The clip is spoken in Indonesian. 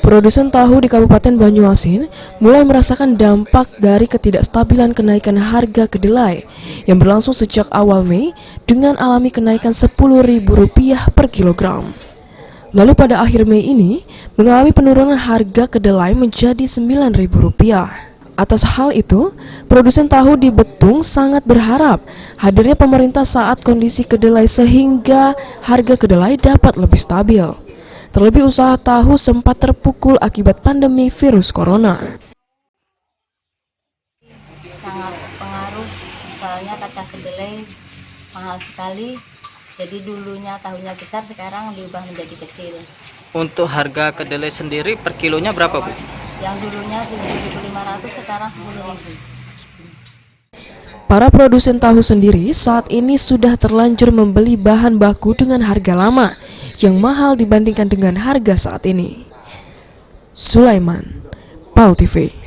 Produsen tahu di Kabupaten Banyuasin mulai merasakan dampak dari ketidakstabilan kenaikan harga kedelai yang berlangsung sejak awal Mei dengan alami kenaikan Rp10.000 per kilogram. Lalu pada akhir Mei ini mengalami penurunan harga kedelai menjadi Rp9.000. Atas hal itu, produsen tahu di Betung sangat berharap hadirnya pemerintah saat kondisi kedelai sehingga harga kedelai dapat lebih stabil. Terlebih usaha tahu sempat terpukul akibat pandemi virus corona. Sangat pengaruh, soalnya kaca kedelai mahal sekali. Jadi dulunya tahunya besar, sekarang diubah menjadi kecil. Untuk harga kedelai sendiri per kilonya berapa, Bu? Yang dulunya 7.500, sekarang 10.000. Para produsen tahu sendiri saat ini sudah terlanjur membeli bahan baku dengan harga lama yang mahal dibandingkan dengan harga saat ini. Sulaiman, PAL TV.